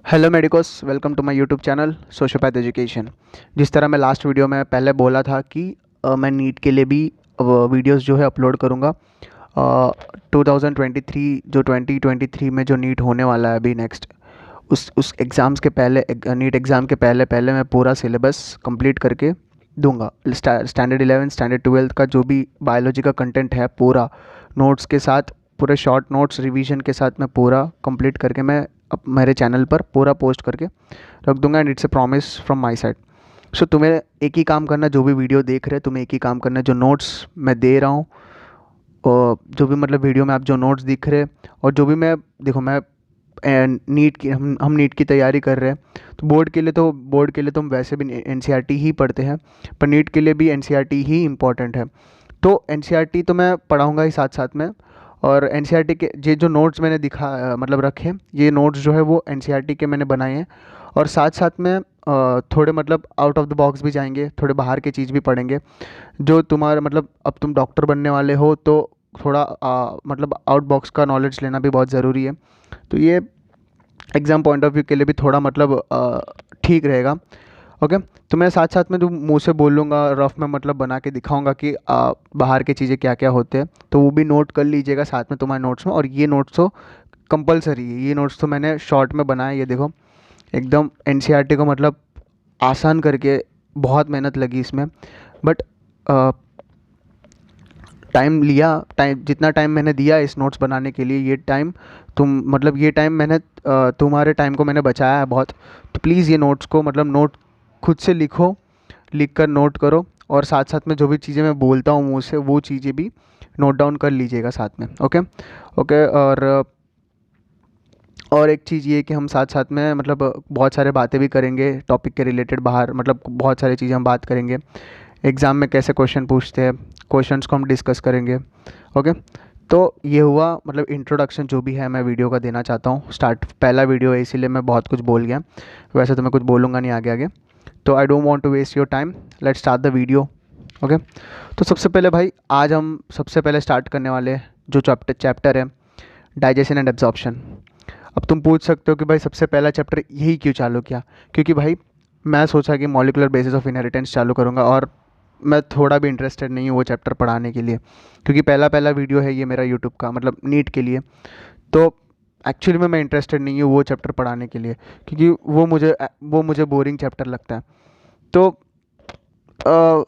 Hello medicos, welcome to my YouTube channel sociopath education. जिस तरह मैं लास्ट वीडियो में पहले बोला था कि मैं नीट के लिए भी वीडियोस जो है अपलोड करूँगा। 2023 जो 2023 में जो नीट होने वाला है अभी नेक्स्ट, उस एग्ज़ाम्स के पहले, नीट एग्ज़ाम के पहले पहले मैं पूरा सिलेबस कंप्लीट करके दूंगा। स्टैंडर्ड 11 स्टैंडर्ड 12 का जो भी बायोलॉजी का कंटेंट है पूरा नोट्स के साथ, पूरे शॉर्ट नोट्स रिवीजन के साथ मैं पूरा कंप्लीट करके मैं मेरे चैनल पर पूरा पोस्ट करके रख दूंगा। And it's a promise from my side. So तुम्हें एक ही काम करना, जो भी वीडियो देख रहे हैं तुम्हें एक ही काम करना है, जो नोट्स मैं दे रहा हूँ और जो भी मतलब वीडियो में आप जो नोट्स दिख रहे हैं और जो भी मैं, देखो मैं नीट की, हम नीट की तैयारी कर रहे हैं तो बोर्ड के लिए तो हम वैसे भी एनसीईआरटी ही पढ़ते हैं, पर नीट के लिए भी एनसीईआरटी ही इम्पॉर्टेंट है। तो एनसीईआरटी तो मैं पढ़ाऊँगा ही साथ साथ में। और एनसीईआरटी के ये जो नोट्स मैंने मतलब रखे, ये नोट्स जो है वो एनसीईआरटी के मैंने बनाए हैं। और साथ साथ में थोड़े मतलब आउट ऑफ द बॉक्स भी जाएंगे, थोड़े बाहर की चीज़ भी पढ़ेंगे। जो तुम्हारा मतलब अब तुम डॉक्टर बनने वाले हो तो थोड़ा मतलब आउट बॉक्स का नॉलेज लेना भी बहुत ज़रूरी है। तो ये एग्ज़ाम पॉइंट ऑफ व्यू के लिए भी थोड़ा मतलब ठीक रहेगा। ओके। तो मैं साथ साथ में जो मुंह से बोल लूँगा रफ में मतलब बना के दिखाऊंगा कि बाहर की चीज़ें क्या क्या होते हैं, तो वो भी नोट कर लीजिएगा साथ में तुम्हारे नोट्स में। और ये नोट्स तो कंपलसरी है, ये नोट्स तो मैंने शॉर्ट में बनाए, ये देखो एकदम एनसीईआरटी को मतलब आसान करके। बहुत मेहनत लगी इसमें, बट टाइम लिया, टाइम जितना टाइम मैंने दिया इस नोट्स बनाने के लिए, ये टाइम तुम मतलब ये टाइम मैंने तुम्हारे टाइम को मैंने बचाया है बहुत। तो प्लीज़ ये नोट्स को मतलब नोट खुद से लिखो, लिख कर नोट करो। और साथ साथ में जो भी चीज़ें मैं बोलता हूँ मुँह से वो चीज़ें भी नोट डाउन कर लीजिएगा साथ में। ओके। ओके। और एक चीज़ ये कि हम साथ साथ में मतलब बहुत सारे बातें भी करेंगे टॉपिक के रिलेटेड, बाहर मतलब बहुत सारी चीज़ें हम बात करेंगे। एग्ज़ाम में कैसे क्वेश्चन पूछते हैं, क्वेश्चंस को हम डिस्कस करेंगे। ओके। तो ये हुआ मतलब इंट्रोडक्शन जो भी है मैं वीडियो का देना चाहता हूँ। स्टार्ट पहला वीडियो है इसीलिए मैं बहुत कुछ बोल गया, वैसे तो मैं कुछ बोलूँगा नहीं आगे आगे। तो I don't want to waste your time, let's start the video. Okay. तो सबसे पहले भाई, आज हम सबसे पहले स्टार्ट करने वाले जो चैप्टर है, डाइजेशन एंड एब्जॉर्प्शन। अब तुम पूछ सकते हो कि भाई सबसे पहला चैप्टर यही क्यों चालू किया? क्योंकि भाई मैं सोचा कि मॉलिकुलर बेसिस ऑफ इनहेरिटेंस चालू करूँगा, और मैं थोड़ा भी इंटरेस्टेड नहीं हूँ वो चैप्टर पढ़ाने के लिए, क्योंकि पहला पहला वीडियो है ये मेरा यूट्यूब का मतलब नीट के लिए। तो एक्चुअली में मैं इंटरेस्टेड नहीं हूँ वो चैप्टर पढ़ाने के लिए, क्योंकि वो मुझे बोरिंग चैप्टर लगता है। तो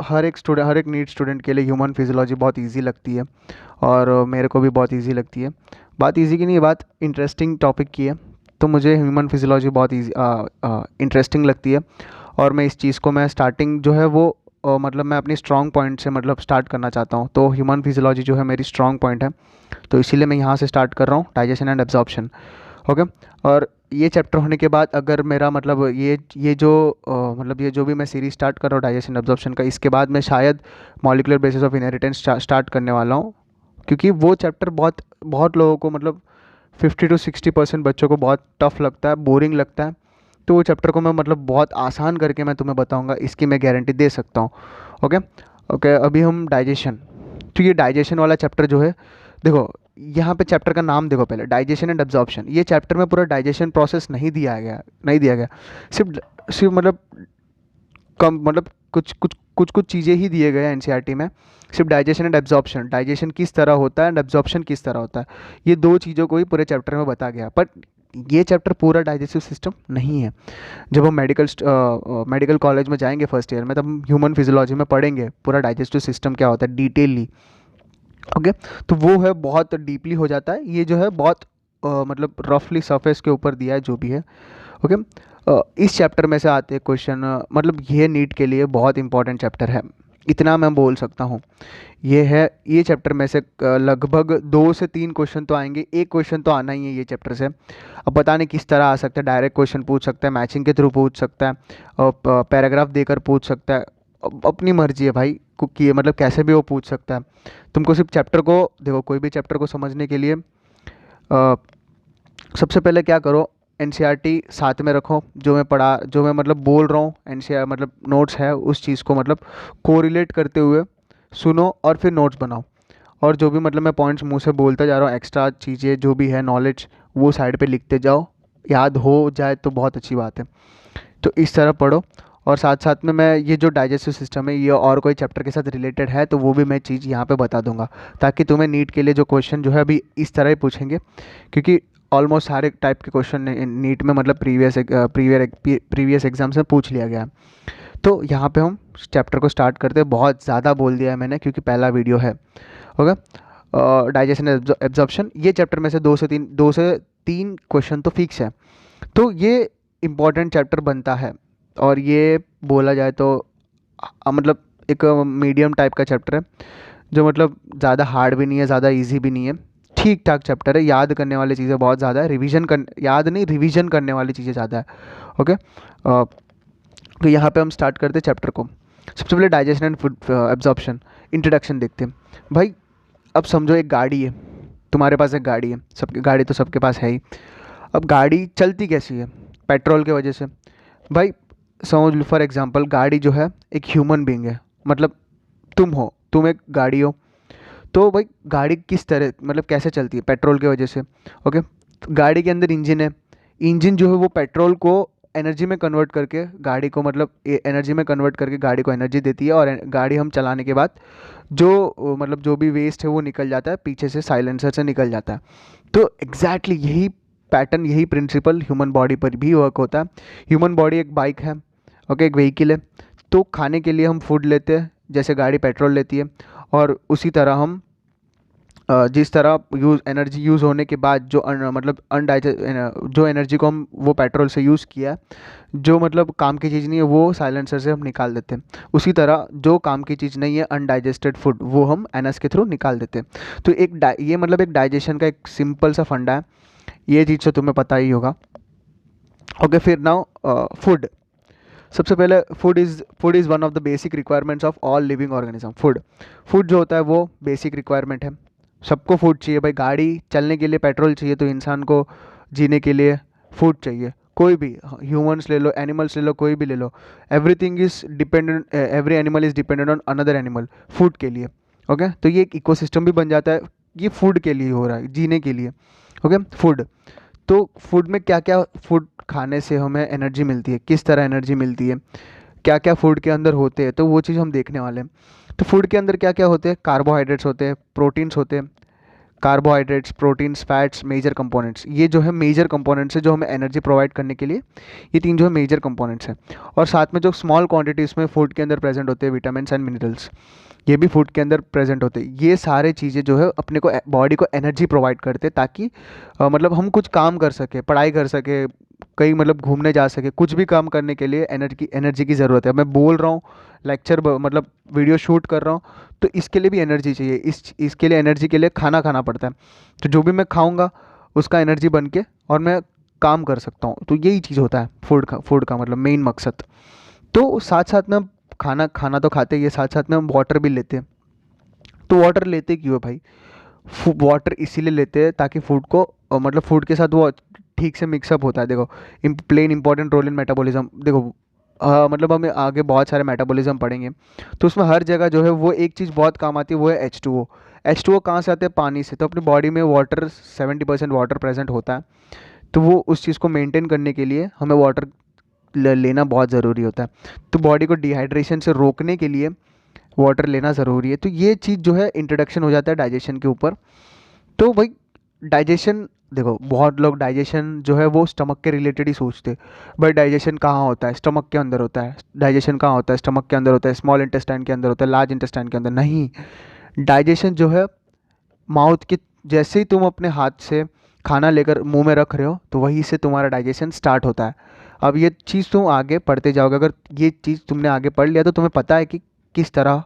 हर एक नीट स्टूडेंट के लिए ह्यूमन फिजियोलॉजी बहुत इजी लगती है, और मेरे को भी बहुत इजी लगती है। बात इजी की नहीं है, बात इंटरेस्टिंग टॉपिक की है। तो मुझे ह्यूमन फिजियोलॉजी बहुत इजी इंटरेस्टिंग लगती है। और मैं इस चीज़ को मैं स्टार्टिंग जो है वो मतलब मैं अपनी स्ट्रॉन्ग पॉइंट से मतलब स्टार्ट करना चाहता हूँ। तो ह्यूमन फिजियोलॉजी जो है मेरी स्ट्रॉन्ग पॉइंट है, तो इसीलिए मैं यहाँ से स्टार्ट कर रहा हूँ, डाइजेशन एंड एब्जॉर्प्शन। ओके। और ये चैप्टर होने के बाद अगर मेरा मतलब ये जो मतलब ये जो भी मैं सीरीज स्टार्ट कर रहा हूँ डाइजेशन एब्जॉर्प्शन का, इसके बाद मैं शायद molecular basis of inheritance start करने वाला हूँ। क्योंकि वो चैप्टर बहुत बहुत लोगों को मतलब 50 to 60% बच्चों को बहुत टफ लगता है, बोरिंग लगता है। तो वो चैप्टर को मैं मतलब बहुत आसान करके मैं तुम्हें बताऊंगा, इसकी मैं गारंटी दे सकता हूँ। ओके। ओके। अभी हम डाइजेशन, तो ये डाइजेशन वाला चैप्टर जो है, देखो यहाँ पे चैप्टर का नाम देखो पहले, डाइजेशन एंड एब्जॉर्प्शन। ये चैप्टर में पूरा डाइजेशन प्रोसेस नहीं दिया गया। सिर्फ सिर्फ मतलब कम मतलब कुछ चीज़ें ही दिए गए हैं एनसीईआरटी में। सिर्फ डाइजेशन एंड एब्जॉर्प्शन, डाइजेशन किस तरह होता है एंड एब्जॉर्प्शन किस तरह होता है, ये दो चीज़ों को ही पूरे चैप्टर में बता गया। बट ये चैप्टर पूरा डाइजेस्टिव सिस्टम नहीं है। जब हम मेडिकल कॉलेज में जाएंगे फर्स्ट ईयर में, तब हम ह्यूमन फिजियोलॉजी में पढ़ेंगे पूरा डाइजेस्टिव सिस्टम क्या होता है डिटेलली। ओके। तो वो है बहुत डीपली हो जाता है, ये जो है बहुत मतलब रफली सरफेस के ऊपर दिया है जो भी है। ओके। इस चैप्टर में से आते हैं क्वेश्चन, मतलब ये नीट के लिए बहुत इंपॉर्टेंट चैप्टर है, इतना मैं बोल सकता हूँ। ये चैप्टर में से लगभग 2 से 3 क्वेश्चन तो आएंगे, एक क्वेश्चन तो आना ही है ये चैप्टर से। अब पता नहीं किस तरह आ सकता है, डायरेक्ट क्वेश्चन पूछ सकता है, मैचिंग के थ्रू पूछ सकता है, और पैराग्राफ देकर पूछ सकता है। अपनी मर्जी है भाई कि मतलब कैसे भी वो पूछ सकता है। तुमको सिर्फ चैप्टर को देखो, कोई भी चैप्टर को समझने के लिए सबसे पहले क्या करो, एनसीईआरटी साथ में रखो। जो मैं मतलब बोल रहा हूँ, एनसीईआर मतलब नोट्स है उस चीज़ को मतलब कोरिलेट करते हुए सुनो और फिर नोट्स बनाओ। और जो भी मतलब मैं पॉइंट्स मुंह से बोलता जा रहा हूँ, एक्स्ट्रा चीज़ें जो भी है नॉलेज, वो साइड पे लिखते जाओ याद हो जाए तो बहुत अच्छी बात है। तो इस तरह पढ़ो। और साथ साथ में मैं ये जो डाइजेस्टिव सिस्टम है ये और कोई चैप्टर के साथ रिलेटेड है तो वो भी मैं चीज़ यहाँ पे बता दूंगा, ताकि तुम्हें नीट के लिए जो क्वेश्चन जो है अभी इस तरह ही पूछेंगे, क्योंकि ऑलमोस्ट सारे टाइप के क्वेश्चन नीट में मतलब प्रीवियस एग्जाम्स में पूछ लिया गया है। तो यहाँ पे हम चैप्टर को स्टार्ट करते हैं। बहुत ज़्यादा बोल दिया है मैंने क्योंकि पहला वीडियो है। ओके, डाइजेशन एब्जॉर्प्शन, ये चैप्टर में से दो से तीन क्वेश्चन तो फिक्स है। तो ये इम्पॉर्टेंट चैप्टर बनता है। और ये बोला जाए तो मतलब एक मीडियम टाइप का चैप्टर है, जो मतलब ज़्यादा हार्ड भी नहीं है, ज़्यादा इजी भी नहीं है, ठीक ठाक चैप्टर है। याद करने वाली चीज़ें बहुत ज़्यादा है, याद नहीं, रिवीजन करने वाली चीज़ें ज़्यादा है। ओके, तो यहाँ पे हम स्टार्ट करते हैं चैप्टर को। सबसे पहले digestion and food absorption, introduction देखते हैं। भाई अब समझो एक गाड़ी है, तुम्हारे पास एक गाड़ी है, सबकी गाड़ी तो सबके पास है ही। अब गाड़ी चलती कैसी है? पेट्रोल के वजह से। भाई समझ लो फॉर एग्जांपल गाड़ी जो है एक ह्यूमन बीइंग है, मतलब तुम एक गाड़ी हो। तो भाई गाड़ी किस तरह मतलब कैसे चलती है? पेट्रोल की वजह से। ओके, तो गाड़ी के अंदर इंजन है, इंजन जो है वो पेट्रोल को एनर्जी में कन्वर्ट करके गाड़ी को मतलब एनर्जी में कन्वर्ट करके गाड़ी को एनर्जी देती है। और गाड़ी हम चलाने के बाद जो मतलब जो भी वेस्ट है वो निकल जाता है पीछे से, साइलेंसर से निकल जाता है। तो एग्जैक्टली यही पैटर्न, यही प्रिंसिपल ह्यूमन बॉडी पर भी वर्क होता है। ह्यूमन बॉडी एक बाइक है, ओके, एक व्हीकिल है। तो खाने के लिए हम फूड लेते हैं जैसे गाड़ी पेट्रोल लेती है, और उसी तरह हम जिस तरह एनर्जी यूज़ होने के बाद जो मतलब जो एनर्जी को हम वो पेट्रोल से यूज़ किया, जो मतलब काम की चीज़ नहीं है वो साइलेंसर से हम निकाल देते हैं। उसी तरह जो काम की चीज़ नहीं है अनडाइजेस्टेड फूड वो हम एनएस के थ्रू निकाल देते हैं। तो ये मतलब एक डाइजेशन का एक सिंपल सा फंडा है, ये चीज़ तो तुम्हें पता ही होगा। ओके, फिर नाउ फूड। सबसे पहले food is one of the basic requirements of all living organism. Food जो होता है वो बेसिक रिक्वायरमेंट है, सबको फूड चाहिए। भाई गाड़ी चलने के लिए पेट्रोल चाहिए, तो इंसान को जीने के लिए फूड चाहिए। कोई भी, ह्यूमंस ले लो, एनिमल्स ले लो, कोई भी ले लो, every animal is dependent on another animal food के लिए। ओके, तो ये एक इकोसिस्टम भी बन जाता है, ये फूड के लिए हो रहा है, जीने के लिए। Okay, food. तो फूड में क्या क्या, फूड खाने से हमें एनर्जी मिलती है, किस तरह एनर्जी मिलती है, क्या क्या फूड के अंदर होते हैं, तो वो चीज़ हम देखने वाले हैं। तो फूड के अंदर क्या क्या होते हैं? कार्बोहाइड्रेट्स होते हैं, प्रोटीन्स होते हैं। Carbohydrates, proteins, fats, major components, ये जो है मेजर कंपोनेंट्स है जो हमें एनर्जी प्रोवाइड करने के लिए, ये तीन जो है मेजर कंपोनेंट्स हैं। और साथ में जो स्मॉल क्वांटिटीज़ में फूड के अंदर प्रेजेंट होते हैं विटामिन एंड मिनरल्स, ये भी फूड के अंदर प्रेजेंट होते हैं। ये सारे चीज़ें जो है अपने को बॉडी को एनर्जी प्रोवाइड करते हैं, ताकि मतलब हम कुछ काम कर सके, पढ़ाई कर सके, कहीं मतलब घूमने जा सके, कुछ भी काम करने के लिए एनर्जी की ज़रूरत है। मैं बोल रहा हूँ, मतलब वीडियो शूट कर रहा हूँ, तो इसके लिए भी एनर्जी चाहिए। इसके लिए एनर्जी के लिए खाना खाना पड़ता है। तो जो भी मैं खाऊंगा उसका एनर्जी बन के और मैं काम कर सकता हूँ। तो यही चीज़ होता है फूड का मतलब मेन मकसद। तो साथ साथ में हम खाना खाना तो खाते ही है, साथ साथ में हम वाटर भी लेते हैं। तो वाटर लेते क्यों है भाई? वाटर इसीलिए लेते हैं ताकि फूड को मतलब फूड के साथ वो ठीक से मिक्सअप होता है। देखो, plain important role in metabolism. देखो मतलब हम आगे बहुत सारे मेटाबॉलिज्म पढ़ेंगे, तो उसमें हर जगह जो है वो एक चीज़ बहुत काम आती है, वो है H2O। H2O कहाँ से आते हैं? पानी से। तो अपनी बॉडी में वाटर 70% वाटर प्रेजेंट होता है। तो वो उस चीज़ को मेंटेन करने के लिए हमें वाटर लेना बहुत ज़रूरी होता है। तो बॉडी को डिहाइड्रेशन से रोकने के लिए वाटर लेना ज़रूरी है। तो ये चीज़ जो है इंट्रोडक्शन हो जाता है डाइजेशन के ऊपर। तो भाई डाइजेशन, देखो बहुत लोग डाइजेशन जो है वो स्टमक के रिलेटेड ही सोचते हैं। भाई डाइजेशन कहाँ होता है? स्टमक के अंदर होता है। डाइजेशन कहाँ होता है? स्टमक के अंदर होता है, स्मॉल इंटेस्टाइन के अंदर होता है, लार्ज इंटेस्टाइन के अंदर नहीं। डाइजेशन जो है माउथ के, जैसे ही तुम अपने हाथ से खाना लेकर मुंह में रख रहे हो तो वहीं से तुम्हारा डाइजेशन स्टार्ट होता है। अब ये चीज़ तुम आगे पढ़ते जाओगे, अगर ये चीज़ तुमने आगे पढ़ लिया तो तुम्हें पता है कि किस तरह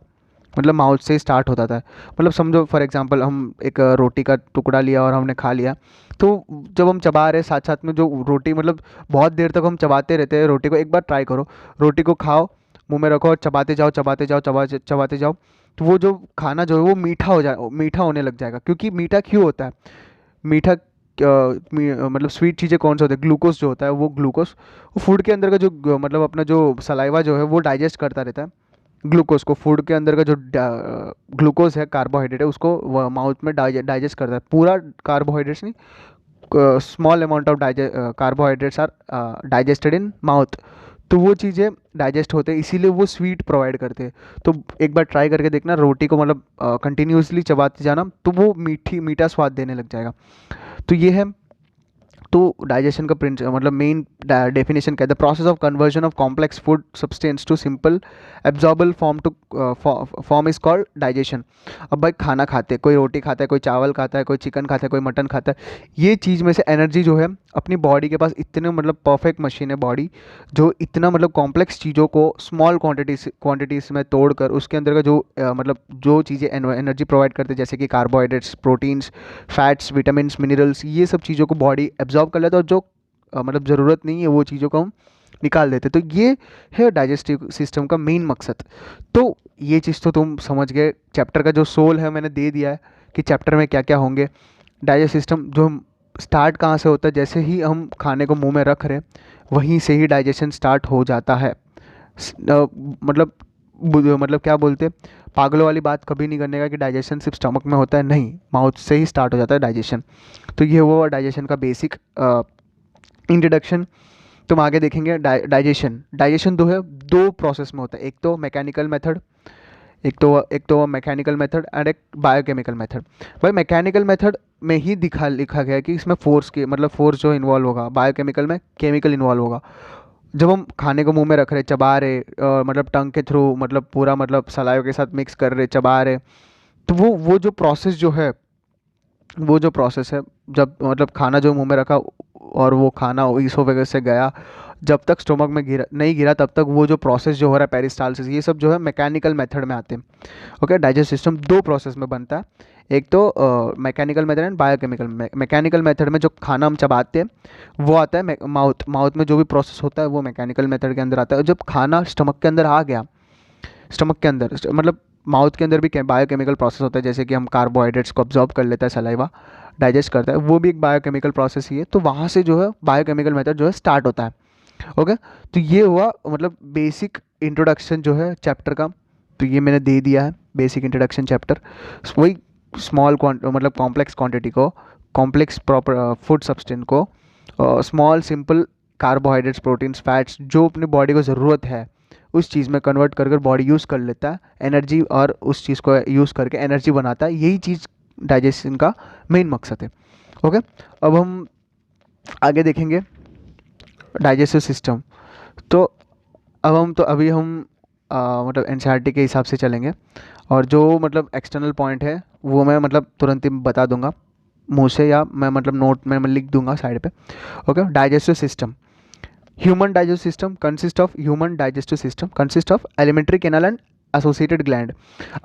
मतलब माउथ से स्टार्ट होता था। मतलब समझो फॉर एग्जांपल हम एक रोटी का टुकड़ा लिया और हमने खा लिया, तो जब हम चबा रहे साथ साथ में जो रोटी मतलब बहुत देर तक हम चबाते रहते हैं रोटी को। एक बार ट्राई करो, रोटी को खाओ, मुंह में रखो और चबाते जाओ चबाते जाओ चबाते जाओ, तो वो जो खाना जो है वो मीठा होने लग जाएगा। क्योंकि मीठा क्यों होता है? मीठा मतलब स्वीट चीज़ें कौन सा होता है? ग्लूकोज जो होता है, वो ग्लूकोज वो फूड के अंदर का जो मतलब अपना जो सलाइवा जो है वो डाइजेस्ट करता रहता है ग्लूकोज को। फूड के अंदर का जो ग्लूकोज है, कार्बोहाइड्रेट है, उसको माउथ में डाइजेस्ट करता है। पूरा कार्बोहाइड्रेट्स नहीं, small amount of carbohydrates are digested in mouth, तो वो चीज़ें डाइजेस्ट होते हैं, इसीलिए वो स्वीट प्रोवाइड करते हैं। तो एक बार ट्राई करके देखना, रोटी को मतलब कंटिन्यूसली चबाते जाना, तो वो मीठा स्वाद देने लग जाएगा। तो ये है, तो डाइजेशन का मतलब मेन डेफिनेशन क्या है, the process of conversion of complex food substance to simple absorbable form to form is called digestion. अब भाई खाना खाते हैं, कोई रोटी खाता है, कोई चावल खाता है, कोई चिकन खाता है, कोई मटन खाता है, ये चीज़ में से एनर्जी जो है अपनी बॉडी के पास इतने मतलब परफेक्ट मशीन है बॉडी, जो इतना मतलब कॉम्प्लेक्स चीज़ों को स्मॉल क्वांटिटीज में तोड़कर उसके अंदर का जो मतलब जो चीज़ें एनर्जी प्रोवाइड करते हैं, जैसे कि carbohydrates, proteins, fats, vitamins, minerals, ये सब चीज़ों को बॉडी एब्जॉर्ब कर लेता है, और जो मतलब ज़रूरत नहीं है वो चीज़ों को हम निकाल देते। तो ये है डाइजेस्टिव सिस्टम का मेन मकसद। तो ये चीज़ तो तुम समझ गए, चैप्टर का जो सोल है मैंने दे दिया है कि चैप्टर में क्या क्या होंगे। डाइजेस्ट सिस्टम जो स्टार्ट कहाँ से होता है, जैसे ही हम खाने को मुंह में रख रहे हैं वहीं से ही डाइजेशन स्टार्ट हो जाता है। मतलब मतलब क्या बोलते हैं, पागलों वाली बात कभी नहीं करने का कि डाइजेशन सिर्फ स्टमक में होता है, नहीं, माउथ से ही स्टार्ट हो जाता है डाइजेशन। तो ये वो डाइजेशन का बेसिक इंट्रोडक्शन। तुम आगे देखेंगे डाइजेशन। डाइजेशन दो है, दो प्रोसेस में होता है, एक तो मैकेनिकल मेथड, एक तो मैकेनिकल मेथड एंड एक बायोकेमिकल मेथड। भाई मैकेनिकल मेथड में ही लिखा गया है कि इसमें फोर्स के मतलब फोर्स जो इन्वॉल्व होगा, बायोकेमिकल में केमिकल इन्वॉल्व होगा। जब हम खाने को मुंह में रख रहे, चबा रहे, मतलब टंग के थ्रू, मतलब पूरा मतलब सलाइवा के साथ मिक्स कर रहे, चबा रहे, तो वो जो प्रोसेस जो है, वो जो प्रोसेस है, जब मतलब खाना जो मुंह में रखा और वो खाना ईसोफेगस से गया, जब तक स्टोमक में गिरा नहीं गिरा तब तक वो जो प्रोसेस जो हो रहा है पेरिस्टालसिस, ये सब जो है मैकेनिकल मेथड में आते हैं। ओके, डाइजेस्ट सिस्टम दो प्रोसेस में बनता है, एक तो mechanical method and biochemical. Mechanical method में जो खाना हम चबाते हैं वो आता है माउथ, माउथ में जो भी प्रोसेस होता है वो मैकेनिकल मेथड के अंदर आता है। और जब खाना स्टमक के अंदर आ गया, स्टमक के अंदर मतलब माउथ के अंदर भी बायोकेमिकल प्रोसेस होता है, जैसे कि हम कार्बोहाइड्रेट्स को अब्जॉर्ब कर लेता है सलाइवा, डाइजेस्ट करता है, वो भी एक बायोकेमिकल प्रोसेस ही है। तो वहाँ से जो है बायोकेमिकल मेथड जो है स्टार्ट होता है। ओके, तो ये हुआ मतलब बेसिक इंट्रोडक्शन जो है चैप्टर का। तो ये मैंने दे दिया है बेसिक इंट्रोडक्शन चैप्टर। वही स्मॉल मतलब कॉम्प्लेक्स क्वांटिटी को, कॉम्प्लेक्स प्रॉपर फूड सब्सटेंस को, small simple carbohydrates, proteins, fats जो अपनी बॉडी को ज़रूरत है उस चीज़ में कन्वर्ट कर बॉडी यूज़ कर लेता है एनर्जी, और उस चीज़ को यूज़ करके एनर्जी बनाता है। यही चीज़ डाइजेशन का मेन मकसद है। ओके, अब हम आगे देखेंगे डाइजेस्टिव सिस्टम। तो अब हम तो अभी हम मतलब एनसीईआरटी के हिसाब से चलेंगे, और जो मतलब एक्सटर्नल पॉइंट है वो मैं मतलब तुरंत ही बता दूंगा मुंह से, या मैं मतलब नोट में मैं लिख दूंगा साइड पे। Okay, digestive system. Human digestive system consist of human digestive system consist of alimentary canal and associated gland.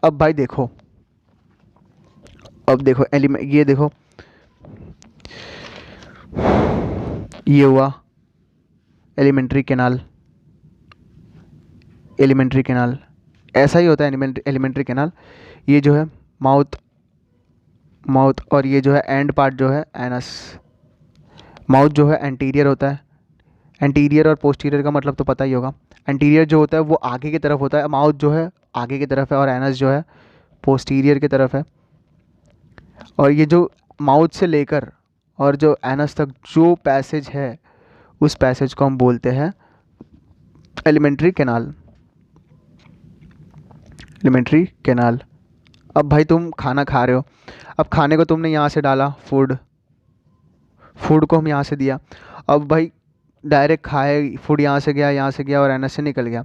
अब भाई देखो, अब देखो ये देखो, ये हुआ एलिमेंट्री कैनाल, एलिमेंट्री कैनाल ऐसा ही होता है एलिमेंट्री कैनाल। ये जो है माउथ, माउथ, और ये जो है एंड पार्ट जो है एनस। माउथ जो है एंटीरियर होता है, एंटीरियर और पोस्टीरियर का मतलब तो पता ही होगा। एंटीरियर जो होता है वो आगे की तरफ होता है, माउथ जो है आगे की तरफ है, और एनस जो है पोस्टीरियर की तरफ है। और ये जो माउथ से लेकर और जो एनस तक जो पैसेज है उस पैसेज को हम बोलते हैं एलिमेंट्री कैनाल, एलिमेंट्री कैनाल। अब भाई तुम खाना खा रहे हो, अब खाने को तुमने यहाँ से डाला, फूड, फूड को हम यहाँ से दिया, अब भाई डायरेक्ट खाए, फूड यहाँ से गया, यहाँ से गया और एनर्जी से निकल गया।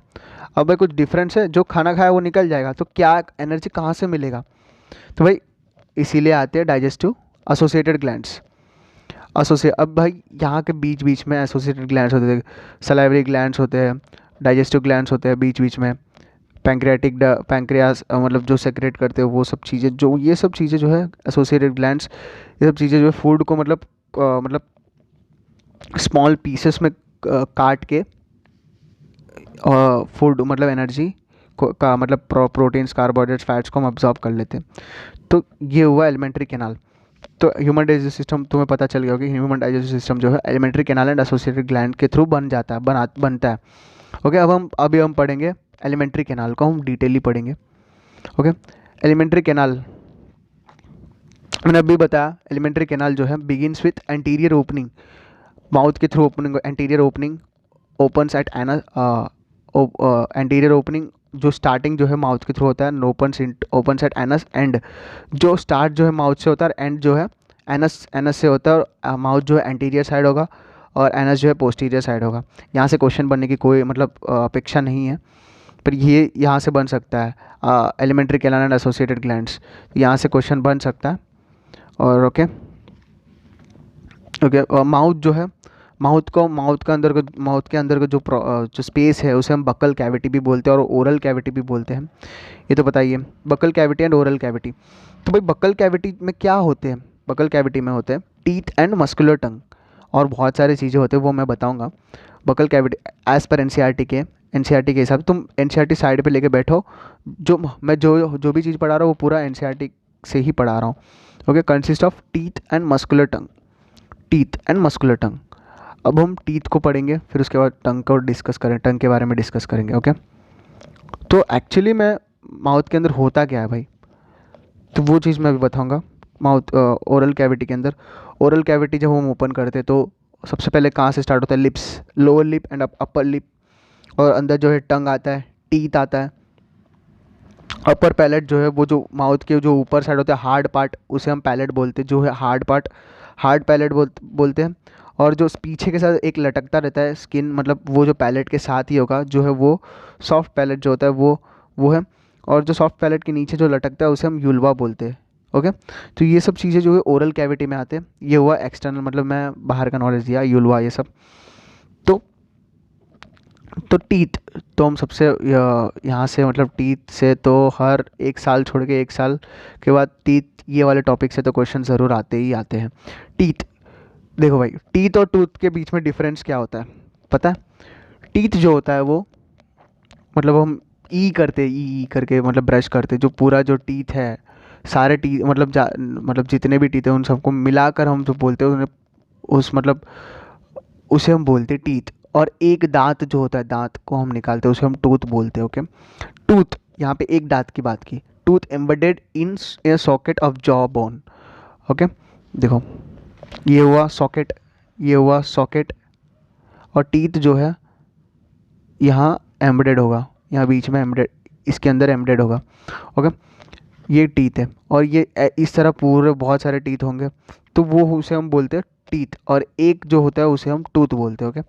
अब भाई कुछ डिफरेंस है, जो खाना खाया वो निकल जाएगा, तो क्या एनर्जी कहाँ से मिलेगा? तो भाई इसीलिए आते हैं डाइजेस्टिव एसोसिएटेड ग्लैंड्स। अब भाई यहाँ के बीच बीच में एसोसिएटेड ग्लैंड्स होते हैं, सलाइवरी ग्लैंड्स होते हैं, डाइजेस्टिव ग्लैंड्स होते हैं बीच बीच में, पैंक्रियाटिक पैंक्रियास मतलब जो सेक्रेट करते हैं वो सब चीज़ें, जो ये सब चीज़ें जो है एसोसिएटेड ग्लैंड्स, ये सब चीज़ें जो है फूड को मतलब स्मॉल पीसेस में काट के फूड मतलब एनर्जी का मतलब प्रोटीन्स, कार्बोहाइड्रेट्स, फैट्स को हम अब्जॉर्ब कर लेते हैं। तो ये हुआ एलिमेंट्री कैनाल। तो ह्यूमन डाइजेस्टिव सिस्टम तुम्हें पता चल गया होगा कि ह्यूमन डाइजेस्टिव सिस्टम जो है alimentary canal and associated gland के थ्रू बन जाता है, बनता है। ओके, अभी हम पढ़ेंगे एलिमेंट्री कैनाल को, हम डिटेली पढ़ेंगे। ओके, एलिमेंट्री कैनाल मैंने अभी बताया एलिमेंट्री कैनाल जो है begins with anterior opening, mouth के through opening, anterior opening opens at anus, anterior opening जो स्टार्टिंग जो है माउथ के थ्रू होता है, ओपन्स एट एनस एंड, जो स्टार्ट जो है माउथ से होता है, एंड जो है एनस एनस से होता है, और माउथ जो है एंटीरियर साइड होगा और एनस जो है पोस्टीरियर साइड होगा। यहाँ से क्वेश्चन बनने की कोई मतलब अपेक्षा नहीं है, पर ये यहाँ से बन सकता है, alimentary canal and associated glands, यहाँ से क्वेश्चन बन सकता है। और ओके ओके, माउथ जो है, माउथ के अंदर का जो स्पेस है उसे हम बकल कैविटी भी बोलते हैं और ओरल कैविटी भी बोलते हैं, ये तो बताइए, buccal cavity and oral cavity. तो भाई बकल कैविटी में क्या होते हैं, बकल कैविटी में होते हैं टीथ एंड मस्कुलर टंग, और बहुत सारी चीज़ें होते हैं वो मैं बताऊंगा। Buccal cavity as per NCERT के हिसाब से, तुम एनसीईआरटी साइड पे लेके बैठो, जो मैं जो भी चीज़ पढ़ा रहा हूँ वो पूरा एनसीईआरटी से ही पढ़ा रहा हूँ। Okay, consist of teeth and muscular tongue, teeth and muscular tongue. अब हम टीथ को पढ़ेंगे, फिर उसके बाद टंग को डिस्कस करें, टंग के बारे में डिस्कस करेंगे। ओके, तो एक्चुअली मैं माउथ के अंदर होता क्या है भाई, तो वो चीज़ मैं अभी बताऊंगा। माउथ ओरल कैविटी के अंदर, ओरल कैविटी जब हम ओपन करते हैं तो सबसे पहले कहाँ से स्टार्ट होता है, lips, lower lip and upper lip, और अंदर जो है टंग आता है, टीथ आता है, अपर पैलेट जो है वो जो माउथ के जो ऊपर साइड होता है हार्ड पार्ट, उसे हम पैलेट बोलते हैं, जो है हार्ड पार्ट, हार्ड पैलेट बोलते हैं। और जो पीछे के साथ एक लटकता रहता है स्किन, मतलब वो जो पैलेट के साथ ही होगा, जो है वो सॉफ्ट पैलेट जो होता है वो है। और जो सॉफ्ट पैलेट के नीचे जो लटकता है उसे हम यूल्वा बोलते हैं। ओके, तो ये सब चीज़ें जो है ओरल कैविटी में आते हैं, ये हुआ एक्सटर्नल, मतलब मैं बाहर का नॉलेज दिया, यूल्वा ये सब। तो टीथ, तो हम सबसे यहाँ से मतलब टीथ से तो हर एक साल छोड़ के एक साल के बाद टीथ ये वाले टॉपिक से तो क्वेश्चन ज़रूर आते ही आते हैं। टीथ, देखो भाई, टीथ और टूथ के बीच में डिफरेंस क्या होता है पता है? टीथ जो होता है वो, मतलब हम ई करते, ई करके मतलब ब्रश करते, जो पूरा जो टीथ है, सारे टीथ मतलब मतलब जितने भी टीथ हैं उन सबको मिलाकर हम जो बोलते हैं उन्हें, उस मतलब उसे हम बोलते हैं टीथ। और एक दांत जो होता है, दांत को हम निकालते हैं, उसे हम टूथ बोलते हैं। ओके, टूथ, यहाँ पे एक दांत की बात की, tooth embedded in A socket of jaw bone. Okay, देखो, ये हुआ सॉकेट, ये हुआ सॉकेट, और टीथ जो है यहाँ एम्बेडेड होगा, यहाँ बीच में एम्बेडेड, इसके अंदर एम्बेडेड होगा। ओके, ये टीथ है, और ये इस तरह पूरे बहुत सारे टीथ होंगे, तो वो उसे हम बोलते हैं टीथ, और एक जो होता है उसे हम टूथ बोलते हैं। Okay,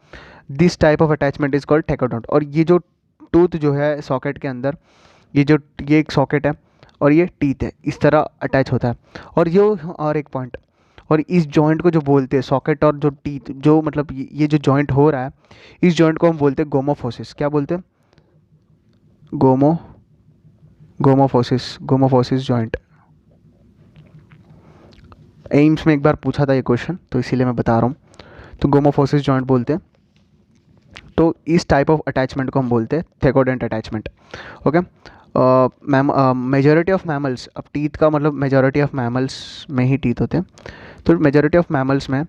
this type of attachment is called thecodont. और ये जो टूथ जो है सॉकेट के अंदर, ये एक सॉकेट है और ये टीथ है, इस तरह अटैच होता है। और ये, और एक पॉइंट, और इस जॉइंट को जो बोलते हैं सॉकेट और जो टीथ, जो मतलब ये जो जॉइंट हो रहा है, इस जॉइंट को हम बोलते हैं गोमोफोसिस। क्या बोलते हैं? गोमो गोमोफोसिस जॉइंट। एम्स में एक बार पूछा था ये क्वेश्चन, तो इसीलिए मैं बता रहा हूँ। तो गोमोफोसिस जॉइंट बोलते हैं। तो इस टाइप ऑफ अटैचमेंट को हम बोलते हैं thecodont attachment. Okay, majority of mammals, अब टीथ का मतलब मेजॉरिटी ऑफ मैमल्स में ही टीथ होते हैं, तो मेजॉरिटी ऑफ मैमल्स में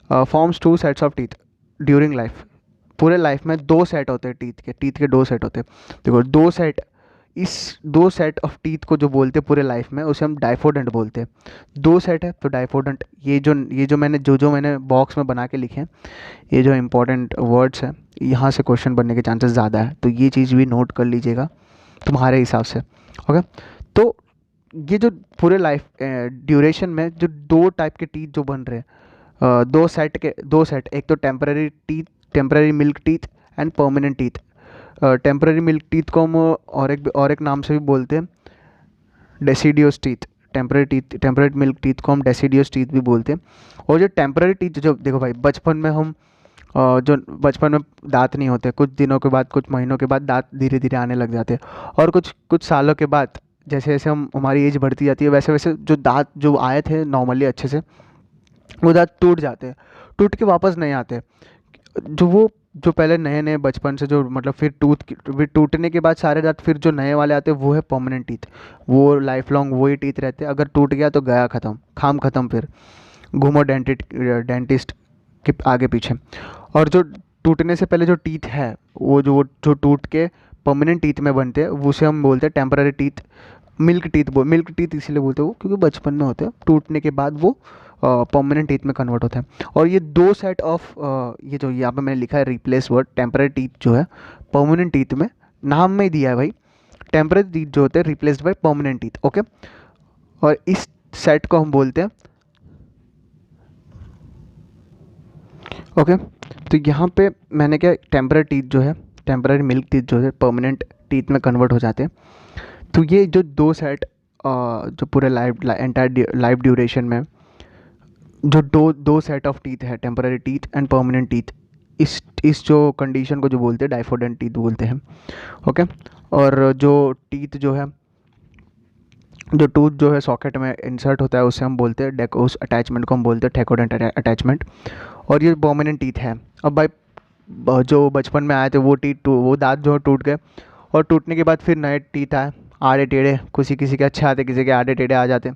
forms two sets of teeth during life. पूरे लाइफ में दो सेट होते हैं टीथ के दो सेट होते हैं। देखो, दो सेट, इस दो सेट ऑफ टीथ को जो बोलते हैं पूरे लाइफ में, उसे हम डाइफोडेंट बोलते हैं। दो सेट है तो डाइफोडेंट। ये जो मैंने बॉक्स में बना के लिखे हैं, ये जो इंपॉर्टेंट वर्ड्स हैं, यहाँ से क्वेश्चन बनने के चांसेस ज़्यादा है, तो ये चीज़ भी नोट कर लीजिएगा तुम्हारे हिसाब से। ओके, तो ये जो पूरे लाइफ ड्यूरेशन में जो दो टाइप के टीथ जो बन रहे हैं, दो सेट, एक तो temporary teeth, temporary milk teeth and permanent teeth. Temporary milk teeth को हम और एक नाम से भी बोलते हैं डेसिडियोस टीथ। टेम्पररी मिल्क टीथ को हम डेसिडियोस टीथ भी बोलते हैं। और जो टेम्पररी टीथ, जो देखो भाई, बचपन में हम जो बचपन में दांत नहीं होते, कुछ दिनों के बाद, कुछ महीनों के बाद दांत धीरे धीरे आने लग जाते हैं, और कुछ सालों के बाद जैसे जैसे हम हमारी एज बढ़ती जाती है, वैसे वैसे जो दांत जो आए थे नॉर्मली अच्छे से, वो दांत टूट जाते हैं, टूट के वापस नहीं आते। जो पहले नए नए बचपन से जो मतलब फिर टूटने के बाद सारे दांत फिर जो नए वाले आते हैं वो है परमानेंट टीथ। वो लाइफ लॉन्ग वही टीथ रहते हैं, अगर टूट गया तो गया ख़त्म, काम ख़त्म, फिर घूमो डेंटिस्ट के आगे पीछे। और जो टूटने से पहले जो टीथ है, वो जो टूट के परमानेंट टीथ में बनते हैं, वो उसे हम बोलते हैं टेम्पररी टीथ, मिल्क टीथ इसीलिए बोलते हैं वो, क्योंकि बचपन में होते हैं, टूटने के बाद वो परमानेंट टीथ में कन्वर्ट होता है। और ये दो सेट ऑफ ये जो यहाँ पे मैंने लिखा है रिप्लेस वर्ड, टेम्पररी टीथ जो है परमानेंट टीथ में नाम में ही दिया है भाई, टेम्पररी टीथ जो होते हैं replaced by permanent teeth. Okay, और इस सेट को हम बोलते हैं, ओके, तो यहाँ पे मैंने क्या, टेम्पररी टीथ जो है, टेम्पररी मिल्क टीथ जो है परमानेंट टीथ में कन्वर्ट हो जाते हैं। तो ये जो दो सेट जो पूरे लाइफ एंटायर लाइफ ड्यूरेशन में जो दो दो सेट ऑफ टीथ है, temporary teeth and permanent teeth, इस जो कंडीशन को जो बोलते हैं डाइफोडेंट टीथ बोलते हैं। ओके, और जो टीथ जो है, जो टूथ जो है सॉकेट में इंसर्ट होता है उसे हम बोलते हैं उस अटैचमेंट को हम बोलते हैं ठेकोडेंट अटैचमेंट। और ये परमानेंट टीथ है। अब भाई जो बचपन में आए थे वो वो दांत जो टूट गए, और टूटने के बाद फिर नए टीथ आए, आड़े टेढ़े, किसी किसी के अच्छे आते, किसी के आड़े टेढ़े आ जाते।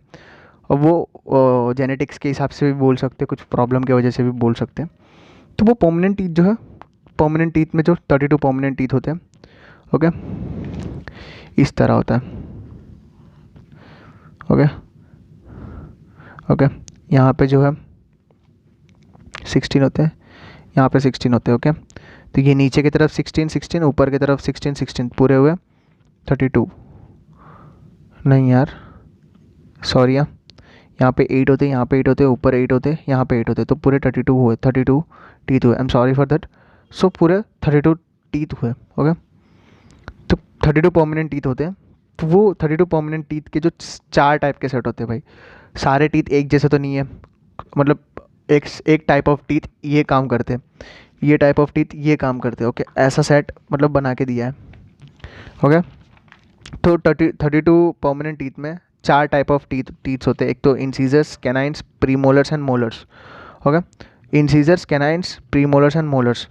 और वो जेनेटिक्स के हिसाब से भी बोल सकते हैं, कुछ प्रॉब्लम की वजह से भी बोल सकते हैं। तो वो परमानेंट टीथ जो है, परमानेंट टीथ में जो 32 परमानेंट टीथ होते हैं, ओके, इस तरह होता है। ओके, ओके, यहाँ पे जो है 16 होते हैं, यहाँ पे 16 होते हैं। ओके, तो ये नीचे की तरफ 16 ऊपर की तरफ 16 पूरे हुए 32, नहीं यार सॉरी यार, यहाँ पे 8 होते, यहाँ पे 8 होते, ऊपर 8 होते, यहाँ पे 8 होते, तो पूरे 32 हुए, 32 टीथ हुए। I am sorry for that. So पूरे 32 टीथ हुए। ओके, तो 32 परमानेंट टीथ होते हैं। तो वो 32 परमानेंट टीथ के जो 4 टाइप के सेट होते हैं भाई, सारे टीथ एक जैसे तो नहीं है, मतलब एक टाइप ऑफ टीथ ये काम करते हैं, ये टाइप ऑफ टीथ ये काम करते हैं। ओके, ऐसा सेट मतलब बना के दिया है। ओके, तो 32 परमानेंट टीथ में 4 टाइप ऑफ टीथ्स होते हैं। एक तो incisors, canines, premolars and molars. Okay, incisors, canines, premolars and molars.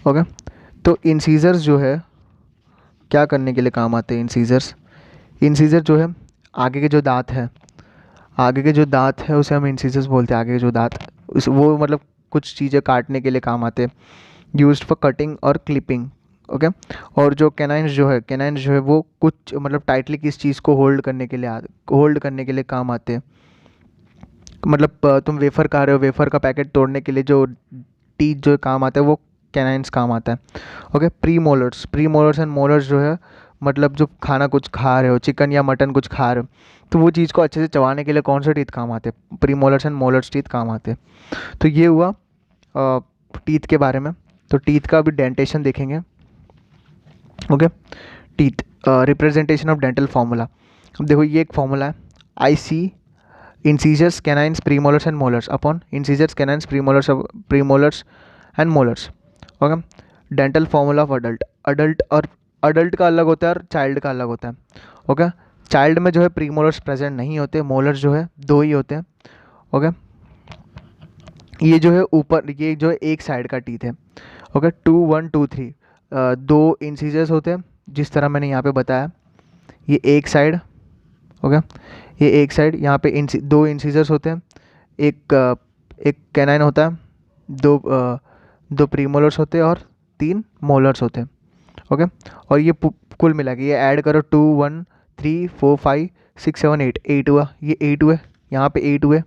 Okay, तो इंसीजर्स जो है क्या करने के लिए काम आते हैं इंसीजर्स? इंसीजर जो है आगे के जो दांत है, आगे के जो दांत है उसे हम इंसीजर्स बोलते हैं। आगे के जो दांत उस वो मतलब कुछ चीज़ें काटने के लिए काम आते हैं, यूज्ड फॉर कटिंग और क्लिपिंग। ओके, और जो कैनाइन्स जो है वो कुछ मतलब टाइटली किस चीज़ को होल्ड करने के लिए काम आते हैं। मतलब तुम वेफ़र खा रहे हो, वेफ़र का पैकेट तोड़ने के लिए जो टीथ जो काम आता है वो कैनाइन्स काम आता है। Okay, pre molars and molars जो है मतलब जो खाना कुछ खा रहे हो, चिकन या मटन कुछ खा रहे हो, तो वो चीज़ को अच्छे से चबाने के लिए कौन से टीथ काम आते हैं? Pre molars and molars teeth काम आते हैं। तो ये हुआ टीथ के बारे में। तो टीथ का अभी डेंटेशन देखेंगे। Okay, teeth representation of dental formula. अब देखो ये एक फार्मूला है, आई सी incisors, canines, premolars and molars upon incisors, canines, premolars and molars। Okay, dental formula of adult और अडल्ट का अलग होता है और चाइल्ड का अलग होता है। ओके, चाइल्ड में जो है प्रीमोलर्स प्रेजेंट नहीं होते, मोलर्स जो है 2 ही होते हैं। ओके, ये जो है ऊपर, ये जो है एक साइड का टीथ है। ओके, 2 1 2 3 2 इंसीजर्स होते हैं जिस तरह मैंने यहाँ पे बताया, ये एक साइड। ओके, ये एक साइड, यहाँ पे 2 इंसीजर्स होते हैं, एक कैनाइन होता है, दो प्रीमोलर्स होते हैं और 3 मोलर्स होते हैं। ओके, और ये कुल मिला के ये ऐड करो, 2 1 3 4 5 6 7 8, 8 हुआ, ये 8 हुए, यहाँ पे 8 हुए।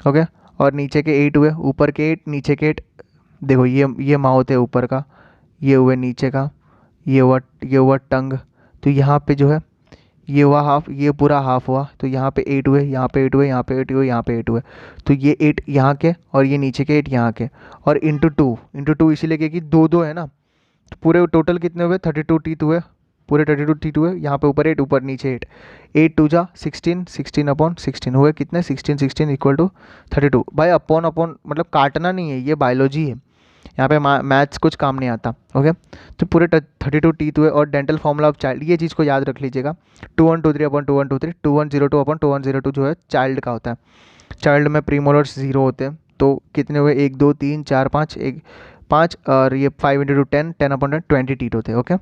ओके, और नीचे के 8 हुए, ऊपर के 8, नीचे के 8। देखो ये माउथ है ऊपर का, ये हुए नीचे का, ये हुआ टंग। तो यहाँ पे जो है ये हुआ हाफ, ये पूरा हाफ हुआ, तो यहाँ पे 8 हुए, यहाँ पे 8 हुए, यहाँ पे 8 हुए, यहाँ पे 8 हुए। तो ये 8 यहाँ के और ये नीचे के 8 यहाँ के, और इंटू टू इसीलिए क्योंकि दो दो है ना। तो पूरे टोटल कितने हुए? 32 टीथ हुए, पूरे 32 टीथ हुए। यहाँ पे ऊपर 8, ऊपर नीचे 8, 8 2 जा 16, 16 अपॉन 16 हुए कितने? 16 इक्वल टू 32। भाई अपॉन मतलब काटना नहीं है, ये बायोलॉजी है, यहाँ पे मैथ्स कुछ काम नहीं आता। ओके, तो पूरे 32 टीथ हुए। और डेंटल फॉर्मूला ऑफ चाइल्ड, ये चीज़ को याद रख लीजिएगा, 2 1 2 3 अपॉन 2 1 2 3, 2 1 0 2 अपॉन 2 1 0 2 जो है चाइल्ड का होता है। चाइल्ड में प्रीमोलर्स 0 होते हैं, तो कितने हुए? 1 2 3 4 5, 5, और ये 5 इंटू 10, 10 अपॉन 20 टीथ होते हैं। ओके,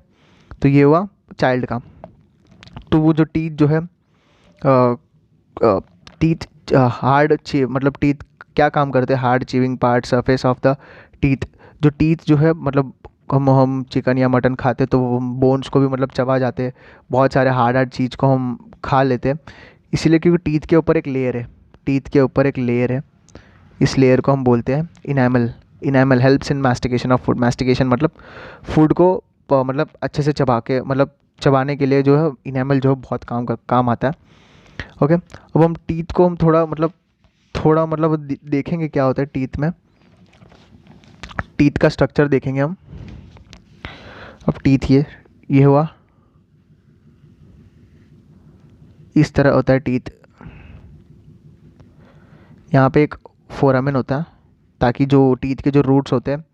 तो ये हुआ चाइल्ड का। तो वो जो टीथ जो है टीथ हार्ड मतलब टीथ क्या काम करते हैं? Hard chewing part, surface of the teeth. जो टीथ जो है मतलब हम चिकन या मटन खाते तो बोन्स को भी मतलब चबा जाते, बहुत सारे हार्ड हार्ड चीज़ को हम खा लेते, इसीलिए क्योंकि टीथ के ऊपर एक लेयर है, टीथ के ऊपर एक लेयर है, इस लेयर को हम बोलते हैं enamel. Enamel helps in mastication of food. Mastication मतलब फूड को मतलब अच्छे से चबा के, मतलब चबाने के लिए जो है इनैमल जो है बहुत काम आता है। ओके, अब हम टीथ को हम थोड़ा मतलब देखेंगे क्या होता है टीथ में। टीथ का स्ट्रक्चर देखेंगे हम। अब टीथ ये हुआ, इस तरह होता है टीथ। यहाँ पे एक फोरामेन होता है, ताकि जो टीथ के जो रूट्स होते हैं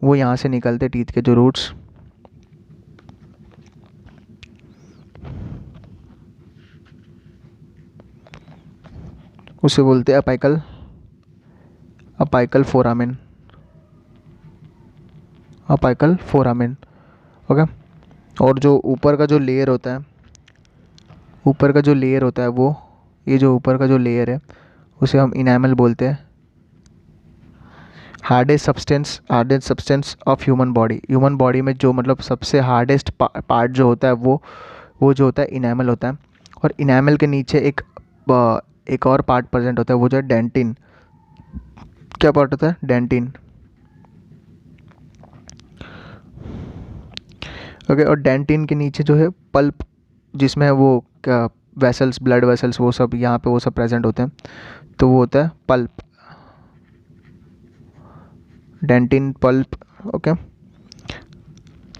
वो यहाँ से निकलते, टीथ के जो रूट्स। उसे बोलते हैं apical, apical foramen, apical foramen. Okay, और जो ऊपर का जो लेयर होता है, ऊपर का जो लेयर होता है वो, ये जो ऊपर का जो लेयर है उसे हम इनैमल बोलते हैं। Hardest substance of human body. Human body में जो मतलब सबसे हार्डेस्ट पार्ट जो होता है वो जो होता है इनैमल होता है। और इनैमल के नीचे एक और पार्ट प्रेजेंट होता है, वो जो है डेंटिन। क्या पार्ट होता है? डेंटिन। ओके, और डेंटिन के नीचे जो है पल्प, जिसमें वो क्या वेसल्स, ब्लड वेसल्स, वो सब यहाँ पे वो सब प्रेजेंट होते हैं, तो वो होता है पल्प, डेंटिन पल्प। ओके,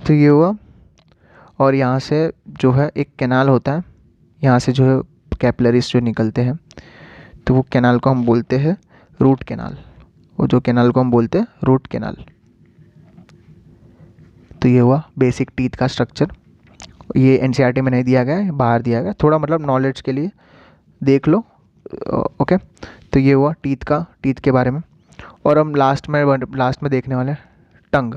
तो ये हुआ। और यहाँ से जो है एक कैनाल होता है, यहाँ से जो है कैपिलरीज जो निकलते हैं, तो वो कैनाल को हम बोलते हैं रूट कैनाल। वो जो कैनाल को हम बोलते हैं रूट कैनाल। तो ये हुआ बेसिक टीथ का स्ट्रक्चर। ये एनसीईआरटी में नहीं दिया गया है, बाहर दिया गया, थोड़ा मतलब नॉलेज के लिए देख लो। ओके, तो ये हुआ टीथ के बारे में। और हम लास्ट में देखने वाले हैं टंग।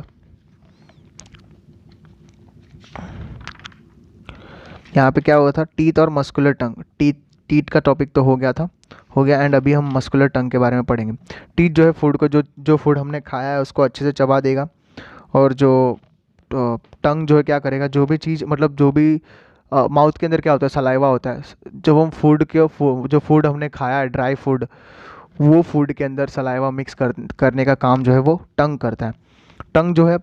यहाँ पे क्या हुआ था? टीथ और मस्कुलर टंग। टीथ का टॉपिक तो हो गया एंड अभी हम मस्कुलर टंग के बारे में पढ़ेंगे। टीथ जो है फूड को, जो फूड हमने खाया है उसको अच्छे से चबा देगा। और जो टंग जो है क्या करेगा, जो भी चीज़ मतलब जो भी माउथ के अंदर क्या होता है, सलाइवा होता है। जब हम जो फूड हमने खाया है, ड्राई फूड, वो फूड के अंदर सलाइवा मिक्स करने का काम जो है वो टंग करता है। टंग जो है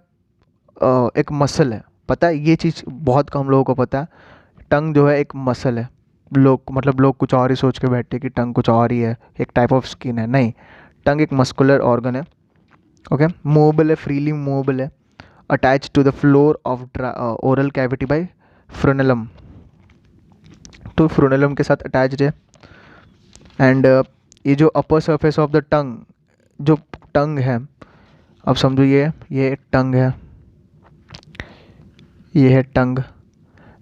एक मसल है। पता है, ये चीज़ बहुत कम लोगों को पता है। टंग जो है एक मसल है। लोग कुछ और ही सोच के बैठते हैं कि टंग कुछ और ही है, एक टाइप ऑफ स्किन है। नहीं, टंग एक मस्कुलर ऑर्गन है। ओके, मूवेबल है, फ्रीली मूवेबल है, attach to the floor of oral cavity by frenulum. तो फ्रोनेलम के साथ अटैच्ड है। एंड ये जो upper surface of the tongue, जो टंग है, अब समझो ये टंग है, ये है टंग।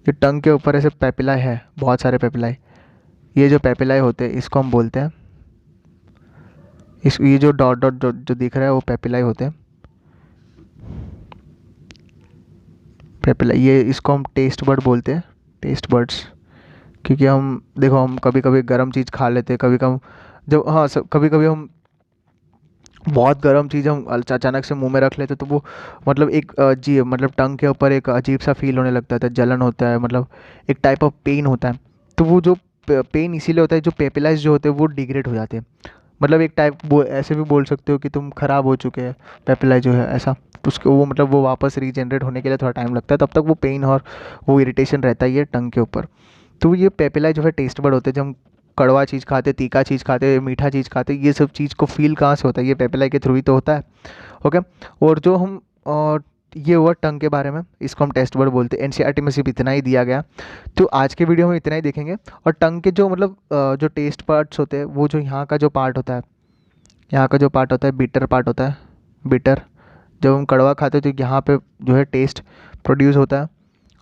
जो टंग के ऊपर ऐसे पेपिलाई है, बहुत सारे पेपिलाई। ये जो पेपिलाई होते हैं इसको हम बोलते हैं, ये जो डॉट डॉट जो दिख रहा है वो पेपिलाई होते हैं। पेपिलाई, ये इसको हम टेस्ट बर्ड बोलते हैं, टेस्ट बर्ड्स। क्योंकि हम देखो, हम कभी कभी गर्म चीज़ खा लेते हैं, कभी कभी जब हाँ सब कभी कभी हम बहुत गर्म चीज़ हम अचानक से मुंह में रख लेते, तो वो मतलब एक जी मतलब टंग के ऊपर एक अजीब सा फील होने लगता है, जलन होता है, मतलब एक टाइप ऑफ पेन होता है। तो वो जो पेन इसीलिए होता है, जो पेपिलाइज जो होते हैं वो डिग्रेड हो जाते हैं। मतलब एक टाइप वो ऐसे भी बोल सकते हो कि तुम ख़राब हो चुके हैं, पेपिलाइज जो है ऐसा। तो उसको वो मतलब वो वापस रीजनरेट होने के लिए थोड़ा टाइम लगता है, तब तक वो पेन और वो इरिटेशन रहता ही है टंग के ऊपर। तो ये पेपिलाई जो है टेस्ट बड होते हैं। जब हम कड़वा चीज़ खाते, तीखा चीज़ खाते, मीठा चीज़ खाते, ये सब चीज़ को फील कहाँ से होता है? ये पेपिलाई के थ्रू ही तो होता है। ओके, और जो हम ये हुआ टंग के बारे में, इसको हम टेस्ट वर्ड बोलते हैं। एनसीईआरटी में सिर्फ इतना ही दिया गया, तो आज के वीडियो में इतना ही देखेंगे। और टंग के जो मतलब जो टेस्ट पार्ट्स होते हैं, वो जो यहाँ का जो पार्ट होता है, यहाँ का जो पार्ट होता है बिटर पार्ट होता है, बिटर। जब हम कड़वा खाते हैं तो यहाँ पे जो है टेस्ट प्रोड्यूस होता है।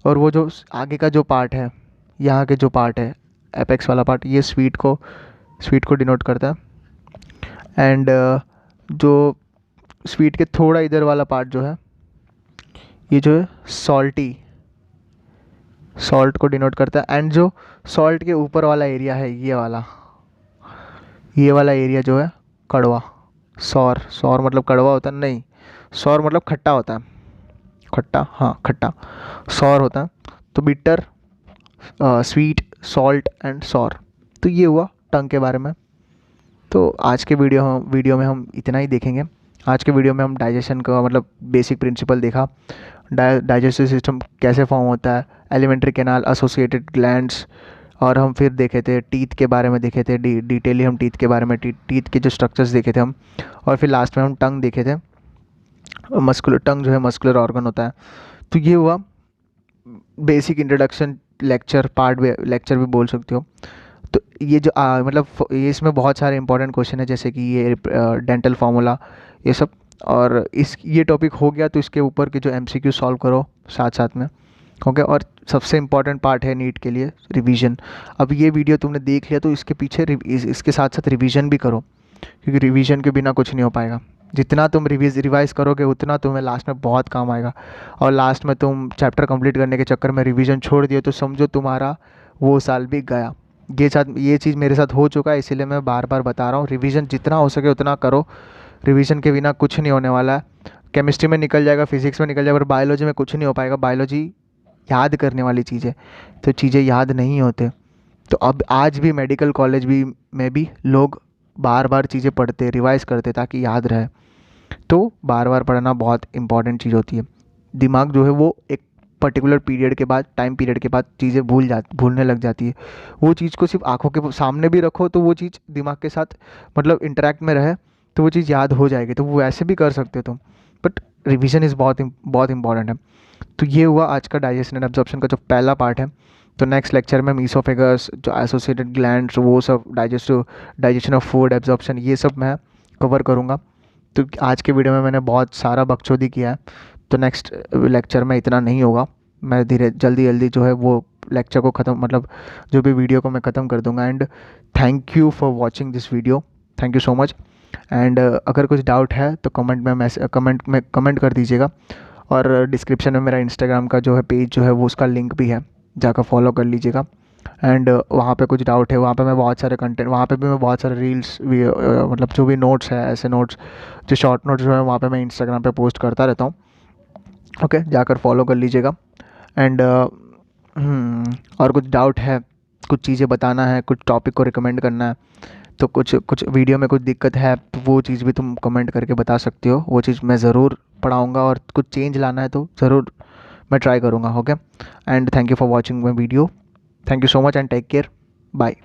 और वो जो आगे का जो पार्ट है, यहाँ के जो पार्ट है, एपेक्स वाला पार्ट, ये स्वीट को डिनोट करता है। एंड जो स्वीट के थोड़ा इधर वाला पार्ट जो है, ये जो है सॉल्ट को डिनोट करता है। एंड जो सॉल्ट के ऊपर वाला एरिया है, ये वाला एरिया जो है कड़वा। सॉर मतलब कड़वा होता है नहीं, सॉर मतलब खट्टा होता है। खट्टा, हाँ खट्टा, सॉर होता है। तो bitter, sweet, salt and sour. तो ये हुआ टंग के बारे में। तो आज के वीडियो में हम इतना ही देखेंगे। आज के वीडियो में हम डाइजेशन का मतलब बेसिक प्रिंसिपल देखा, डाइजेस्टिव सिस्टम कैसे फॉर्म होता है, एलिमेंट्री कैनाल, एसोसिएटेड ग्लैंड्स, और हम फिर देखे थे टीथ के बारे में, देखे थे डिटेली हम टीथ के बारे में, टीथ के जो स्ट्रक्चर्स देखे थे हम, और फिर लास्ट में हम टंग देखे थे। मस्कुलर टंग जो है मस्कुलर ऑर्गन होता है। तो ये हुआ बेसिक इंट्रोडक्शन लेक्चर, पार्ट भी लेक्चर भी बोल सकते हो। तो ये जो मतलब ये इसमें बहुत सारे इंपॉर्टेंट क्वेश्चन है, जैसे कि ये डेंटल फार्मूला, ये सब। और इस ये टॉपिक हो गया तो इसके ऊपर के जो एमसीक्यू सॉल्व करो साथ साथ में, ओके। और सबसे इम्पॉर्टेंट पार्ट है नीट के लिए रिवीजन। अब ये वीडियो तुमने देख लिया तो इसके पीछे इसके साथ साथ रिवीजन भी करो, क्योंकि रिवीजन के बिना कुछ नहीं हो पाएगा। जितना तुम रिवाइज करोगे उतना तुम्हें लास्ट में बहुत काम आएगा। और लास्ट में तुम चैप्टर कंप्लीट करने के चक्कर में रिवीजन छोड़ दिए तो समझो तुम्हारा वो साल भी गया। ये चीज़ मेरे साथ हो चुका है, इसीलिए मैं बार बार बता रहा हूँ, रिवीजन जितना हो सके उतना करो। रिवीजन के बिना कुछ नहीं होने वाला है। केमिस्ट्री में निकल जाएगा, फिजिक्स में निकल जाएगा, पर बायोलॉजी में कुछ नहीं हो पाएगा। बायोलॉजी याद करने वाली चीज़ है, तो चीज़ें याद नहीं होते। तो अब आज भी मेडिकल कॉलेज भी में भी लोग बार बार चीज़ें पढ़ते, रिवाइज करते ताकि याद रहे। तो बार बार पढ़ना बहुत इंपॉर्टेंट चीज़ होती है। दिमाग जो है वो एक पर्टिकुलर पीरियड के बाद, टाइम पीरियड के बाद चीज़ें भूलने लग जाती है। वो चीज़ को सिर्फ आंखों के सामने भी रखो तो वो चीज़ दिमाग के साथ मतलब इंटरेक्ट में रहे तो वो चीज़ याद हो जाएगी। तो वो ऐसे भी कर सकते हो तुम, बट रिवीजन इज़ बहुत इंपॉर्टेंट है। तो ये हुआ आज का डाइजेशन एंड एब्जॉर्प्शन का जो पहला पार्ट है। तो नेक्स्ट लेक्चर में ईसोफेगस, जो एसोसिएटेड ग्लैंड्स, वो सब, डाइजेशन ऑफ फूड, एब्जॉर्प्शन, ये सब मैं कवर करूँगा। तो आज के वीडियो में मैंने बहुत सारा बकचोदी किया है, तो नेक्स्ट लेक्चर में इतना नहीं होगा। मैं जल्दी जल्दी जो है वो लेक्चर को ख़त्म, मतलब जो भी वीडियो को मैं ख़त्म कर दूंगा। And thank you for watching this video, thank you so much. And अगर कुछ डाउट है तो कमेंट कर दीजिएगा। और डिस्क्रिप्शन में मेरा इंस्टाग्राम का जो है पेज जो है वो उसका लिंक भी है, जाकर फॉलो कर लीजिएगा। एंड वहाँ पे कुछ डाउट है, वहाँ पे मैं बहुत सारे कंटेंट, वहाँ पे भी मैं बहुत सारे रील्स भी मतलब जो भी नोट्स है, ऐसे नोट्स जो शॉर्ट नोट्स जो है वहाँ पे मैं इंस्टाग्राम पे पोस्ट करता रहता हूँ, ओके। जाकर फॉलो कर लीजिएगा। एंड और कुछ डाउट है, कुछ चीज़ें बताना है, कुछ टॉपिक को रिकमेंड करना है, तो कुछ वीडियो में कुछ दिक्कत है तो वो चीज़ भी तुम कमेंट करके बता सकते हो। वो चीज़ मैं ज़रूर पढ़ाऊँगा, और कुछ चेंज लाना है तो ज़रूर मैं ट्राई करूँगा, okay. And thank you for watching my video, thank you so much and take care, bye.